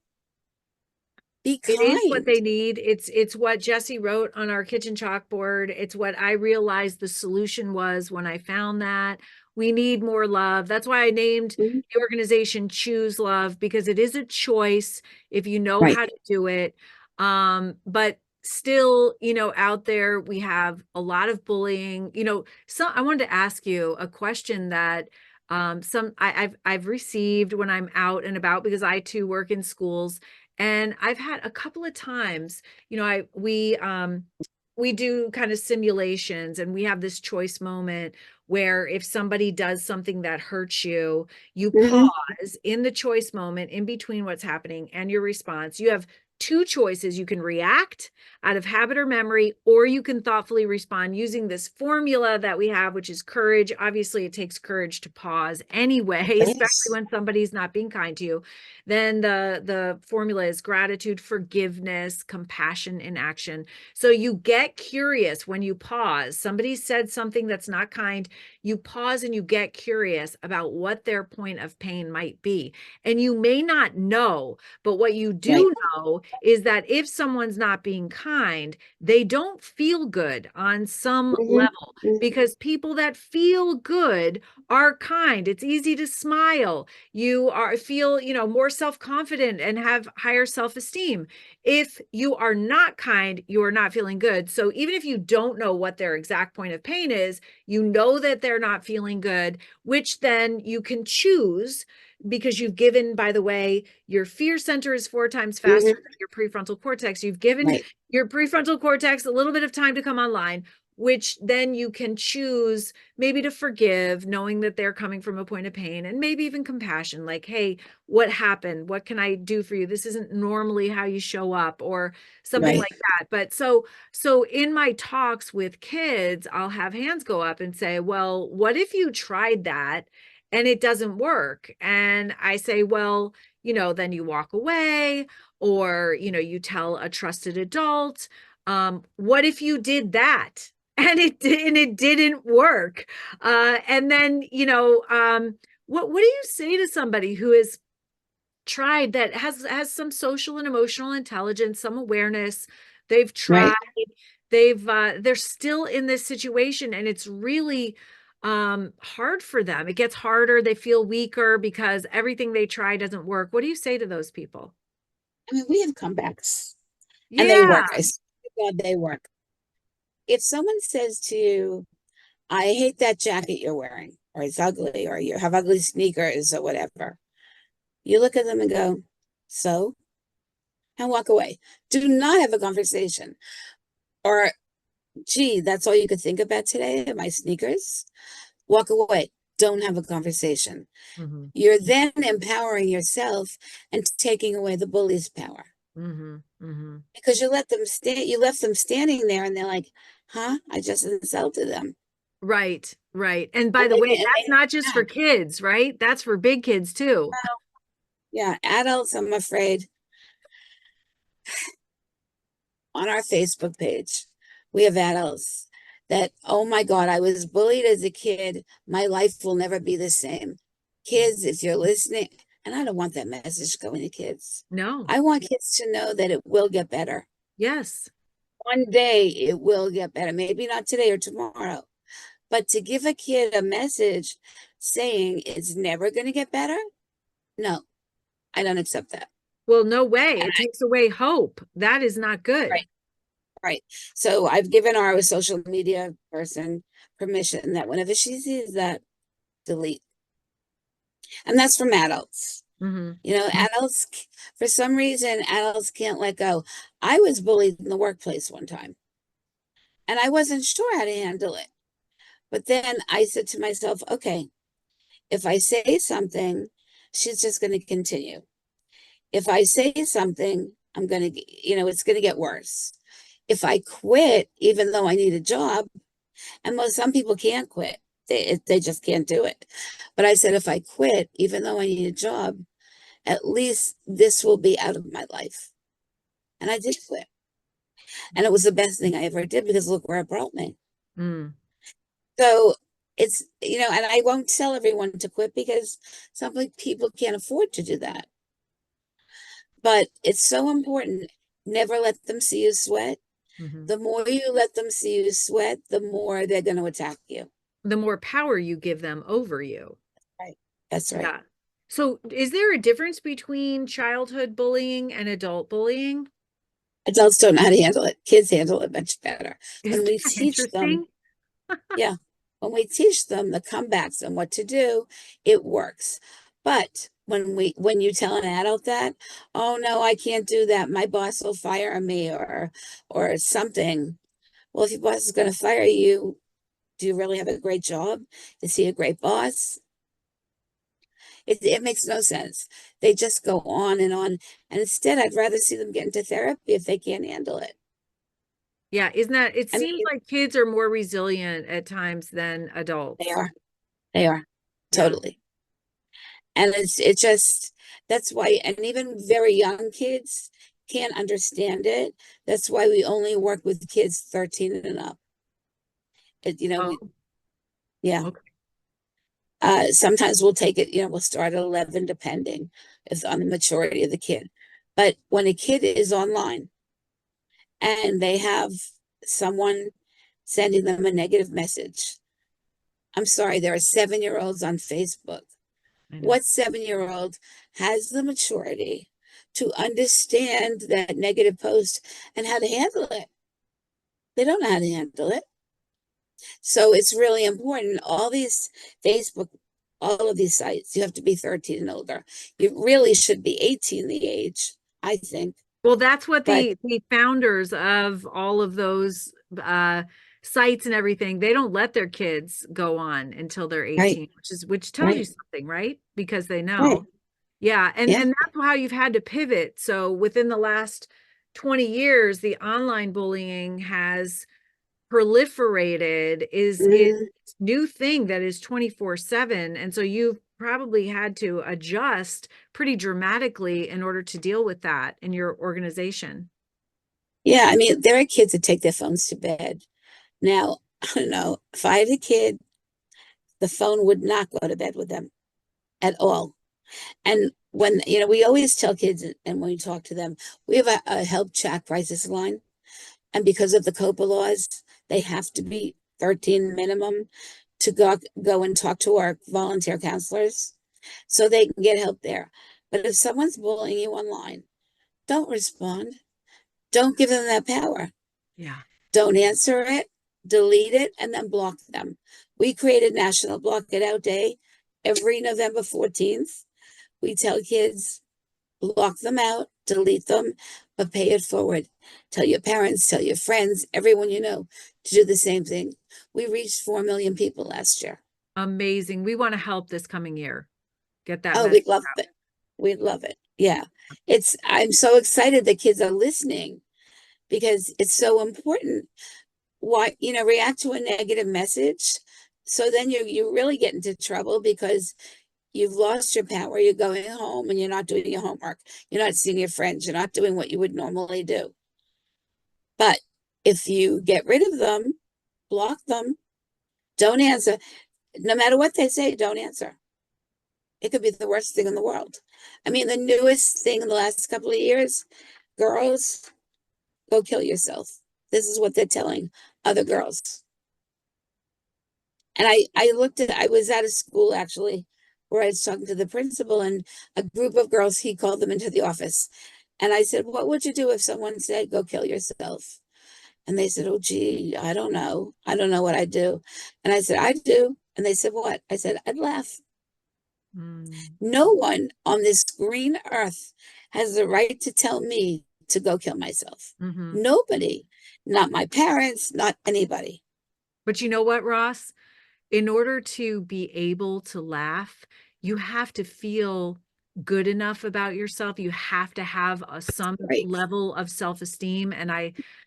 Be It is what kind. they need. It's what Jesse wrote on our kitchen chalkboard. It's what I realized the solution was when I found that. We need more love. That's why I named Mhm. the organization Choose Love, because it is a choice if you know Right. how to do it. But still, out there we have a lot of bullying. So I wanted to ask you a question that I've received when I'm out and about, because I too work in schools. And I've had a couple of times, we do kind of simulations, and we have this choice moment where if somebody does something that hurts you, you Mhm. pause in the choice moment in between what's happening and your response. You have two choices. You can react out of habit or memory, or you can thoughtfully respond using this formula that we have, which is courage. Obviously, it takes courage to pause anyway, especially Yes. when somebody's not being kind to you. Then the formula is gratitude, forgiveness, compassion in action. So you get curious when you pause. Somebody said something that's not kind, you pause and you get curious about what their point of pain might be. And you may not know, but what you Right. do know is that if someone's not being kind, they don't feel good on some Mhm. level, Mhm. because people that feel good are kind. It's easy to smile. You are feel, more self-confident and have higher self-esteem. If you are not kind, you are not feeling good. So even if you don't know what their exact point of pain is, you know that they're not feeling good, which then you can choose, because you've given, by the way, your fear center is 4 times faster Mhm. than your prefrontal cortex. You've given Right. your prefrontal cortex a little bit of time to come online, which then you can choose maybe to forgive, knowing that they're coming from a point of pain, and maybe even compassion, like, hey, what happened? What can I do for you? This isn't normally how you show up, or something Right. like that. But so in my talks with kids, I'll have hands go up and say, well, what if you tried that and it doesn't work? And I say, well, then you walk away, or, you tell a trusted adult. What if you did that and it didn't work? And then, what do you say to somebody who is tried, that has some social and emotional intelligence, some awareness? They've tried, Right. they're still in this situation, and it's really hard for them. It gets harder. They feel weaker because everything they try doesn't work. What do you say to those people? I mean, we have comebacks, and they Yeah. work. I swear to God, they work. If someone says to you, I hate that jacket you're wearing, or it's ugly, or you have ugly sneakers, or whatever, you look at them and go, so, and walk away. Do not have a conversation. Or, gee, that's all you could think about today, my sneakers? Walk away. Don't have a conversation. Hmm. You're then empowering yourself and taking away the bully's power, Hmm. Hmm. because you left them standing there, and they're like, huh? I just insulted them. Right, right. And by And the way, they that's not just for back. kids, right? That's for big kids too. Yeah, adults, I'm afraid, on our Facebook page, we have adults that, oh my God, I was bullied as a kid. My life will never be the same. Kids, if you're listening, and I don't want that message going to kids. No. I want kids to know that it will get better. Yes. One day it will get better. Maybe not today or tomorrow, but to give a kid a message saying it's never going to get better, no, I don't accept that. Well, no way. And It takes away hope. That is not good. right, right. So I've given our social media person permission that whenever she sees that, delete. And that's from adults. Hmm. Adults, for some reason, adults can't let go. I was bullied in the workplace one time, and I wasn't sure how to handle it. But then I said to myself, okay, if I say something, she's just going to continue. If I say something, it's going to get worse. If I quit, even though I need a job, And some people can't quit. They just can't do it. But I said, if I quit, even though I need a job, at least this will be out of my life. And I did quit. And it was the best thing I ever did because look where it brought me. Mm. So it's, and I won't tell everyone to quit because some people can't afford to do that. But it's so important. Never let them see you sweat. Mm-hmm. The more you let them see you sweat, the more they're going to attack you. The more power you give them over you. Right. That's right. Yeah. So is there a difference between childhood bullying and adult bullying? Adults don't know how to handle it. Kids handle it much better. Is When we that teach them, interesting? yeah, when we teach them the comebacks and what to do, it works. But when you tell an adult that, oh no, I can't do that. My boss will fire me or something. Well, if your boss is going to fire you, do you really have a great job? Is he a great boss? It makes no sense. They just go on and on. And instead, I'd rather see them get into therapy if they can't handle it. Yeah, isn't that, it I mean, seems like kids are more resilient at times than adults. they are. They are. Yeah. Totally. And it just, that's why, and even very young kids can't understand it. That's why we only work with kids 13 and up. Oh, Yeah. okay. Sometimes we'll take it, we'll start at 11, depending if on the maturity of the kid. But when a kid is online and they have someone sending them a negative message, I'm sorry, there are 7-year-olds on Facebook. I know. What 7-year-old has the maturity to understand that negative post and how to handle it? They don't know how to handle it. So it's really important. All these Facebook, all of these sites, you have to be 13 and older. You really should be 18 the age, I think. Well, that's what But the founders of all of those sites and everything, they don't let their kids go on until they're 18, right, which tells you right, something, right? Because they right. know. Yeah, Yeah. and that's how you've had to pivot. So within the last 20 years, the online bullying has proliferated, is Mhm. new thing that is 24/7. And so you've probably had to adjust pretty dramatically in order to deal with that in your organization. Yeah. I mean, there are kids that take their phones to bed. Now, I don't know, if I had a kid, the phone would not go to bed with them at all. And when, we always tell kids, and when we talk to them, we have a help chat crisis line. And because of the COPA laws, they have to be 13 minimum to go and talk to our volunteer counselors so they can get help there. But if someone's bullying you online, don't respond. Don't give them that power. Yeah. Don't answer it, delete it, and then block them. We created National Block It Out Day every November 14th. We tell kids, block them out, delete them, but pay it forward. Tell your parents, tell your friends, everyone you know to do the same thing. We reached 4 million people last year. Amazing. We want to help this coming year. Get that Oh, message we'd love out. it. We'd love it. Yeah. I'm so excited that kids are listening because it's so important. Why, react to a negative message. So then you really get into trouble because you've lost your power. You're going home and you're not doing your homework. You're not seeing your friends. You're not doing what you would normally do. But if you get rid of them, block them, don't answer, no matter what they say, don't answer. It could be the worst thing in the world. I mean, the newest thing in the last couple of years, girls, go kill yourself. This is what they're telling other girls. And I was at a school actually where I was talking to the principal and a group of girls, he called them into the office. And I said, what would you do if someone said, go kill yourself? And they said, oh, gee, I don't know. I don't know what I'd do. And I said, I do. And they said, what? I said, I'd laugh. Mm. No one on this green earth has the right to tell me to go kill myself. Mm-hmm. Nobody, not my parents, not anybody. But you know what, Ross? In order to be able to laugh, you have to feel good enough about yourself. You have to have some Right. level of self-esteem. And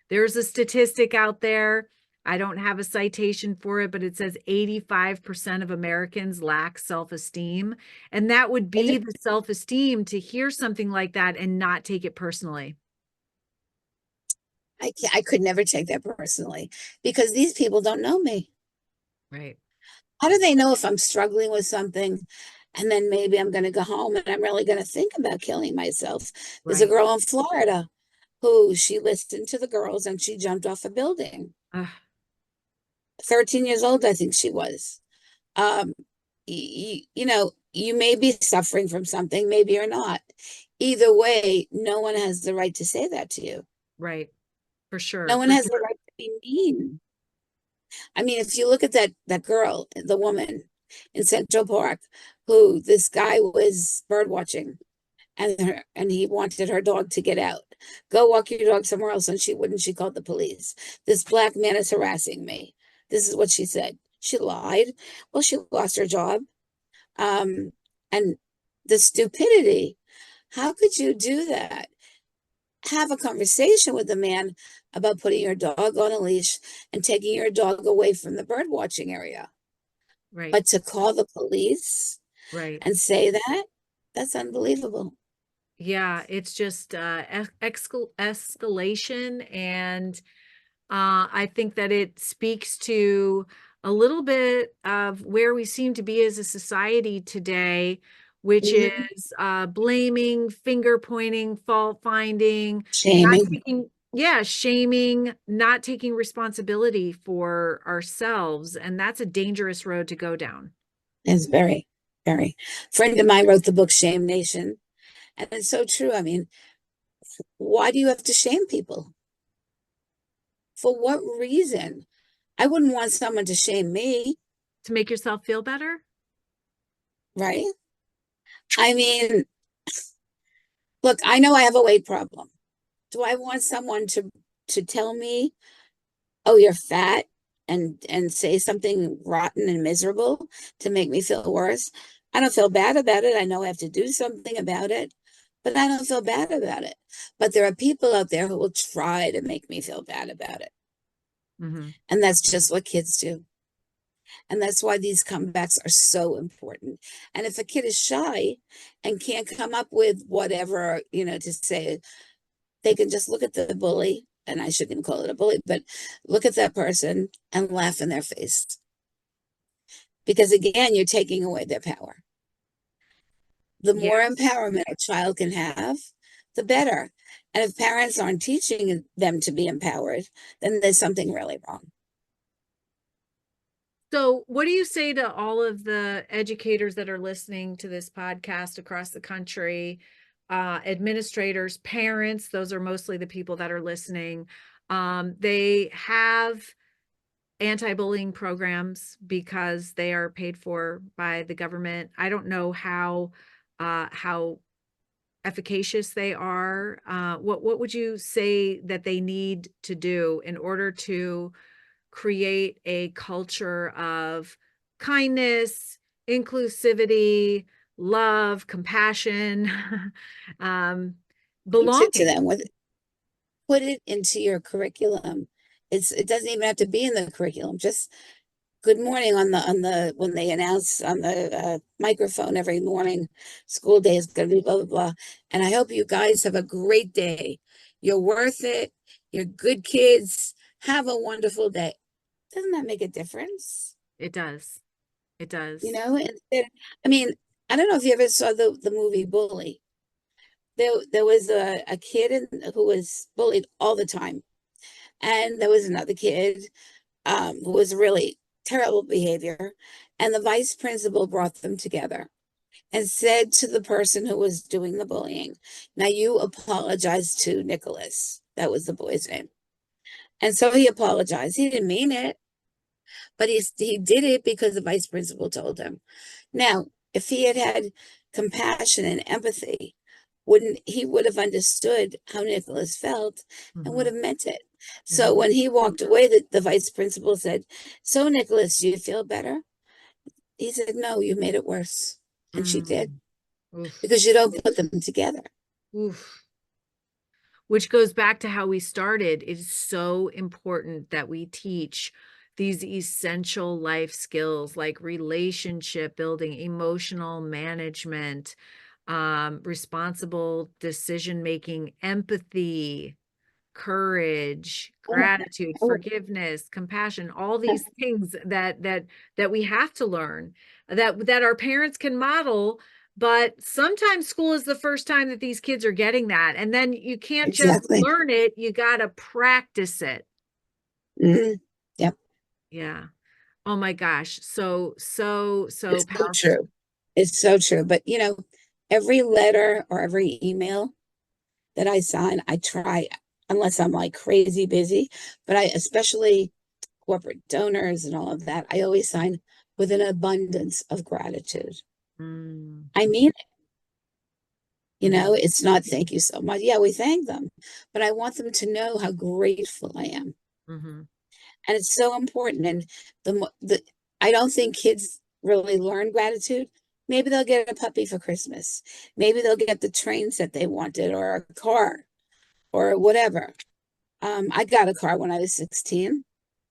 there's a statistic out there. I don't have a citation for it, but it says 85% of Americans lack self-esteem. And that would be the self-esteem to hear something like that and not take it personally. I could never take that personally because these people don't know me. Right. How do they know if I'm struggling with something and then maybe I'm going to go home and I'm really going to think about killing myself? There's a Right. girl in Florida who she listened to the girls and she jumped off a building. Ugh. 13 years old, I think she was. Um, you know, you may be suffering from something, maybe you're not. Either way, no one has the right to say that to you. Right. For No sure. one For has the sure. right to be mean. I mean, if you look at that girl, the woman in Central Park, who this guy was bird watching, and he wanted her dog to get out. Go walk your dog somewhere else, and she wouldn't. She called the police. This black man is harassing me. This is what she said. She lied. Well, she lost her job. And the stupidity. How could you do that? Have a conversation with the man about putting your dog on a leash and taking your dog away from the bird watching area. Right. But to call the police Right. and say that, that's unbelievable. Yeah, it's just escalation. And I think that it speaks to a little bit of where we seem to be as a society today, which Mhm. is blaming, finger pointing, fault finding, not Shaming taking, yeah, shaming, not taking responsibility for ourselves. And that's a dangerous road to go down. is very, very. A friend of mine wrote the book Shame Nation. And it's so true. I mean, why do you have to shame people? For what reason? I wouldn't want someone to shame me, To make yourself feel better? right? I mean, look, I know I have a weight problem. Do I want someone to tell me, "Oh, you're fat," and say something rotten and miserable to make me feel worse? I don't feel bad about it. I know I have to do something about it, but I don't feel bad about it. But there are people out there who will try to make me feel bad about it. Mm-hmm. And that's just what kids do. And that's why these comebacks are so important. And if a kid is shy and can't come up with whatever, to say, they can just look at the bully, and I shouldn't even call it a bully, but look at that person and laugh in their face. Because again, you're taking away their power. The more Yes. empowerment a child can have, the better. And if parents aren't teaching them to be empowered, then there's something really wrong. So, what do you say to all of the educators that are listening to this podcast across the country, administrators, parents? Those are mostly the people that are listening. They have anti-bullying programs because they are paid for by the government. I don't know how efficacious they are. What would you say that they need to do in order to create a culture of kindness, inclusivity, love, compassion, um, Teach it to belonging? them with put it into your curriculum. It doesn't even have to be in the curriculum. Just good morning on the when they announce on the microphone every morning, school day is going to be blah blah blah. And I hope you guys have a great day. You're worth it. You're good kids. Have a wonderful day. Doesn't that make a difference? It does. It You does. know, I mean, I don't know if you ever saw the movie Bully. There was a kid who was bullied all the time. And there was another kid who was really terrible behavior. And the vice principal brought them together and said to the person who was doing the bullying, "Now you apologize to Nicholas." That was the boy's name. And so he apologized. He didn't mean it, but he did it because the vice principal told him. Now, if he had had compassion and empathy, wouldn't he would have understood how Nicholas felt and would Mhm, have meant it. So mhm, when he walked away, the vice principal said, "So, Nicholas, do you feel better?" He said, "No, you made it worse." And she did mm. Oof. because you don't put them together. Oof. which goes back to how we started. It is so important that we teach these essential life skills like relationship building, emotional management, responsible decision making, empathy, courage, gratitude, forgiveness, compassion, all these things that we have to learn, that our parents can model. But sometimes school is the first time that these kids are getting that. And then you can't just learn it, you got to practice it. Mm-hmm. Yep. Yeah. Oh my gosh. So It's so powerful. true. It's so true. But every letter or every email that I sign, I try, unless I'm like crazy busy, but I, especially corporate donors and all of that, I always sign with an abundance of gratitude. I mean it. It's not thank you so much. Yeah, we thank them, but I want them to know how grateful I am. And it's so important. And I don't think kids really learn gratitude. Maybe they'll get a puppy for Christmas. Maybe they'll get the train set they wanted, or a car, or whatever. I got a car when I was 16.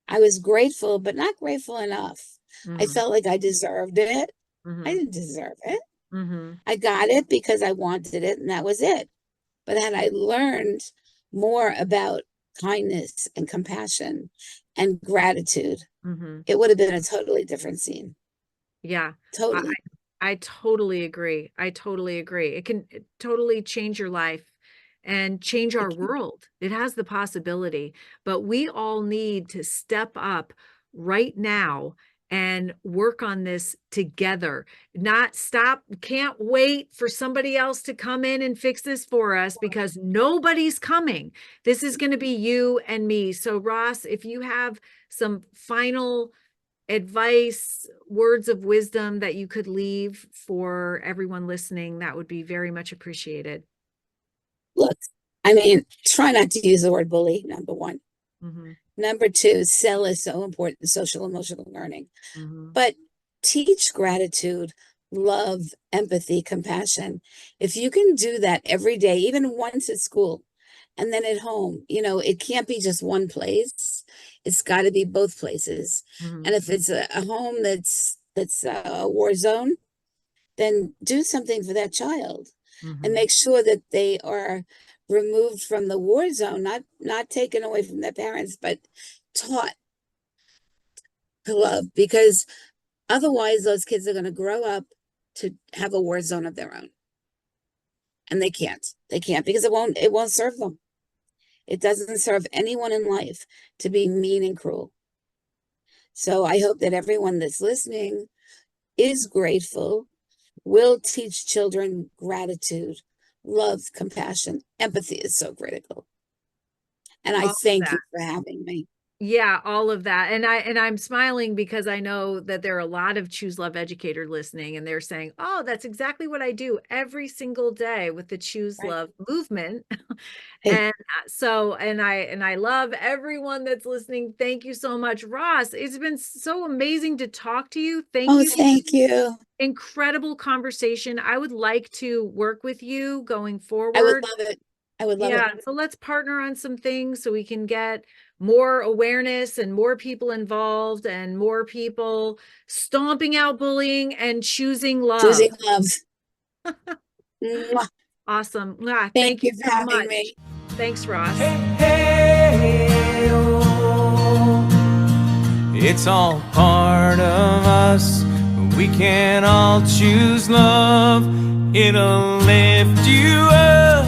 I was grateful, but not grateful enough. I felt like I deserved it. I didn't deserve it. I got it because I wanted it, and that was it. But had I learned more about kindness and compassion and gratitude, it would have been a totally different scene. Yeah. Totally. I totally agree. I totally agree. It can totally change your life and change our world. It has the possibility, but we all need to step up right now and work on this together. Not stop, can't wait for somebody else to come in and fix this for us, because nobody's coming. This is going to be you and me. So Ross, if you have some final advice, words of wisdom that you could leave for everyone listening, that would be very much appreciated. Look, I mean, try not to use the word bully, number one. Number two, SEL is so important, social emotional learning. But teach gratitude, love, empathy, compassion. If you can do that every day, even once at school and then at home, it can't be just one place. It's got to be both places. And if it's a home that's a war zone, then do something for that child and make sure that they are removed from the war zone, not taken away from their parents, but taught to love, because otherwise those kids are going to grow up to have a war zone of their own. And they can't because it won't serve them. It doesn't serve anyone in life to be mean and cruel. So I hope that everyone that's listening is grateful, will teach children gratitude, love, compassion. Empathy is so critical. And I thank you for having me. Yeah, all of that. And I'm smiling because I know that there are a lot of Choose Love educators listening, and they're saying, oh, that's exactly what I do every single day with the Choose Love movement. And so, and I love everyone that's listening. Thank you so much, Ross. It's been so amazing to talk to you. Thank you. Incredible conversation. I would like to work with you going forward. I would love it. I would love it. So let's partner on some things so we can get more awareness and more people involved and more people stomping out bullying and choosing love. Choosing love. Awesome. Thank you for having me. Thanks, Ross. Hey, oh, it's all part of us. We can all choose love. It'll lift you up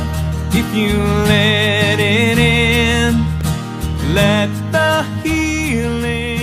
if you let it in. Let the healing